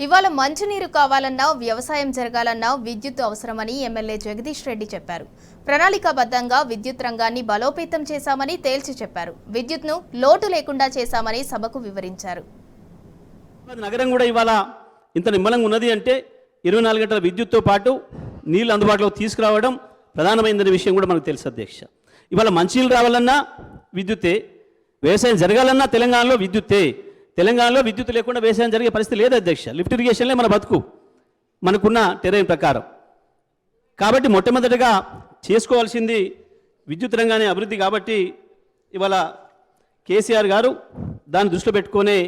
ఇవాళ మంచినీరు కావాలన్నా వ్యవసాయం జరగాలన్నా విద్యుత్ అవసరమని ఎమ్మెల్యే జగదీష్ రెడ్డి చెప్పారు. ప్రణాళికాబద్ధంగా విద్యుత్ రంగాన్ని బలోపేతం చేశామని తేల్చి చెప్పారు. విద్యుత్ను లోటు లేకుండా చేశామని సభకు వివరించారు. నగరం కూడా ఇవాళ ఇంత నిమ్మలంగా ఉన్నది అంటే 24 గంటల విద్యుత్తో పాటు నీళ్లు అందుబాటులోకి తీసుకురావడం ప్రధానమైన విషయం కూడా మనకు తెలుసు అధ్యక్ష. ఇవాళ మంచినీళ్ళు రావాలన్నా విద్యుత్తే, వ్యవసాయం జరగాలన్నా తెలంగాణలో విద్యుత్తే. తెలంగాణలో విద్యుత్ లేకుండా వ్యవసాయం జరిగే పరిస్థితి లేదు అధ్యక్ష. లిఫ్ట్ ఇరిగేషన్లే మన బతుకు మనకున్న టెరైన్ ప్రకారం. కాబట్టి మొట్టమొదటిగా చేసుకోవాల్సింది విద్యుత్ రంగాన్ని అభివృద్ధి. కాబట్టి ఇవాళ కేసీఆర్ గారు దాన్ని దృష్టిలో పెట్టుకునే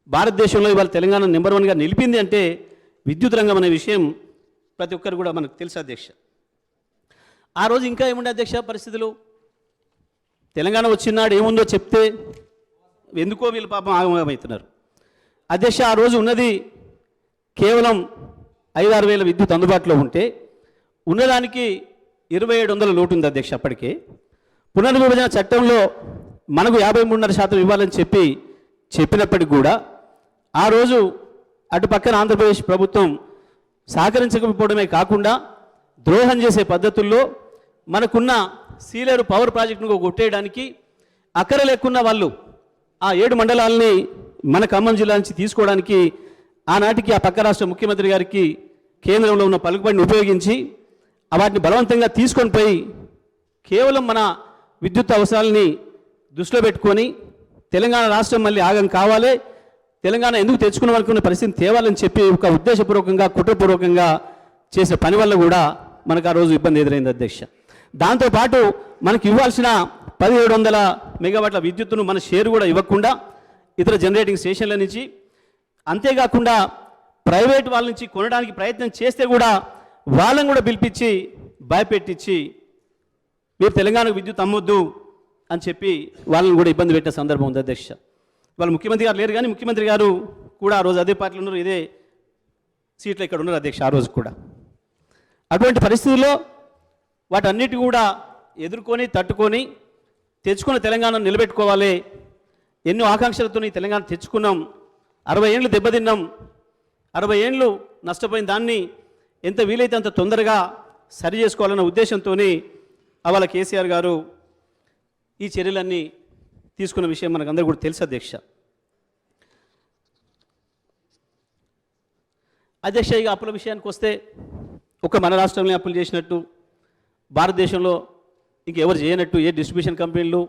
భారతదేశంలో ఇవాళ తెలంగాణ నెంబర్ 1గా నిలిపింది అంటే విద్యుత్ రంగం అనే విషయం ప్రతి ఒక్కరు కూడా మనకు తెలుసు అధ్యక్ష. ఆ రోజు ఇంకా ఏముండే అధ్యక్ష పరిస్థితులు, తెలంగాణ వచ్చినాడు ఏముందో చెప్తే ఎందుకో వీళ్ళు పాపం ఆగమవుతున్నారు అధ్యక్ష. ఆ రోజు ఉన్నది కేవలం 5-6 వేల విద్యుత్ అందుబాటులో ఉంటే ఉన్నదానికి 2700 లోటు ఉంది అధ్యక్ష. అప్పటికే పునర్విభజన చట్టంలో మనకు 53.5% ఇవ్వాలని చెప్పినప్పటికి కూడా ఆ రోజు అటు పక్కన ఆంధ్రప్రదేశ్ ప్రభుత్వం సహకరించకపోవడమే కాకుండా ద్రోహం చేసే పద్ధతుల్లో మనకున్న సీలేరు పవర్ ప్రాజెక్టును కొట్టేయడానికి అక్కర లేకున్న వాళ్ళు ఆ 7 మండలాలని మన ఖమ్మం జిల్లా నుంచి తీసుకోవడానికి ఆనాటికి ఆ పక్క రాష్ట్ర ముఖ్యమంత్రి గారికి కేంద్రంలో ఉన్న పలుకుబడిని ఉపయోగించి వాటిని బలవంతంగా తీసుకొని పోయి కేవలం మన విద్యుత్ అవసరాలని దృష్టిలో పెట్టుకొని తెలంగాణ రాష్ట్రం మళ్ళీ ఆగం కావాలి, తెలంగాణ ఎందుకు తెచ్చుకున్నాం అనుకున్న పరిస్థితిని తేవాలని చెప్పి ఒక ఉద్దేశపూర్వకంగా కుట్రపూర్వకంగా చేసిన పని వల్ల కూడా మనకు ఆ రోజు ఇబ్బంది ఎదురైంది అధ్యక్ష. దాంతోపాటు మనకి ఇవ్వాల్సిన 1700 మెగావాట్ల విద్యుత్తును మన షేరు కూడా ఇవ్వకుండా ఇతర జనరేటింగ్ స్టేషన్ల నుంచి, అంతేకాకుండా ప్రైవేట్ వాళ్ళ నుంచి కొనడానికి ప్రయత్నం చేస్తే కూడా వాళ్ళని కూడా పిలిపించి భయపెట్టించి మీరు తెలంగాణకు విద్యుత్ అమ్మొద్దు అని చెప్పి వాళ్ళని కూడా ఇబ్బంది పెట్టే సందర్భం ఉంది అధ్యక్ష. వాళ్ళు ముఖ్యమంత్రి గారు లేరు కానీ ముఖ్యమంత్రి గారు కూడా ఆ రోజు అదే పార్టీలో ఉన్నారు, ఇదే సీట్లో ఇక్కడ ఉన్నారు అధ్యక్ష ఆ రోజు కూడా. అటువంటి పరిస్థితుల్లో వాటన్నిటి కూడా ఎదుర్కొని తట్టుకొని తెచ్చుకున్న తెలంగాణను నిలబెట్టుకోవాలి. ఎన్నో ఆకాంక్షలతో తెలంగాణ తెచ్చుకున్నాం, 60 ఏళ్ళు దెబ్బతిన్నాం, 60 ఏళ్ళు నష్టపోయిన దాన్ని ఎంత వీలైతే అంత తొందరగా సరి చేసుకోవాలన్న ఉద్దేశంతో అవాళ కేసీఆర్ గారు ఈ చర్యలన్నీ తీసుకున్న విషయం మనకు అందరూ కూడా తెలుసు అధ్యక్ష. అధ్యక్ష ఇక అప్పుల విషయానికి వస్తే ఒక మన రాష్ట్రంలో అప్పులు చేసినట్టు భారతదేశంలో ఇంకెవరు చేయనట్టు, ఏ డిస్ట్రిబ్యూషన్ కంపెనీలు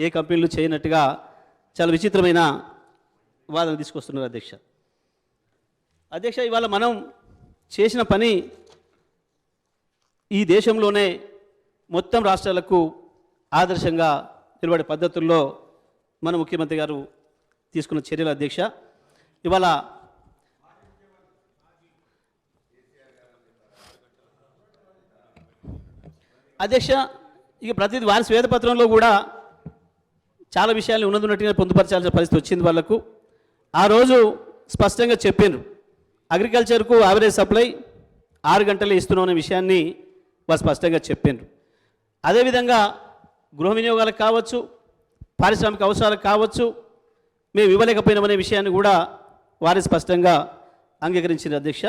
ఏ కంపెనీలు చేయనట్టుగా చాలా విచిత్రమైన వాదన తీసుకొస్తున్నారు అధ్యక్ష. అధ్యక్ష ఇవాళ మనం చేసిన పని ఈ దేశంలోనే మొత్తం రాష్ట్రాలకు ఆదర్శంగా నిలబడే పద్ధతుల్లో మన ముఖ్యమంత్రి గారు తీసుకున్న చర్యలు అధ్యక్ష. ఇవాళ అధ్యక్ష ఇక ప్రతి వారి శ్వేతపత్రంలో కూడా చాలా విషయాలు ఉన్నట్టుగా పొందుపరచాల్సిన పరిస్థితి వచ్చింది వాళ్ళకు. ఆ రోజు స్పష్టంగా చెప్పారు, అగ్రికల్చర్కు యావరేజ్ సప్లై 6 గంటలే ఇస్తున్నాం అనే విషయాన్ని వాళ్ళు స్పష్టంగా చెప్పారు. అదేవిధంగా గృహ వినియోగాలకు కావచ్చు, పారిశ్రామిక అవసరాలకు కావచ్చు మేము ఇవ్వలేకపోయినామనే విషయాన్ని కూడా వారి స్పష్టంగా అంగీకరించారు అధ్యక్ష.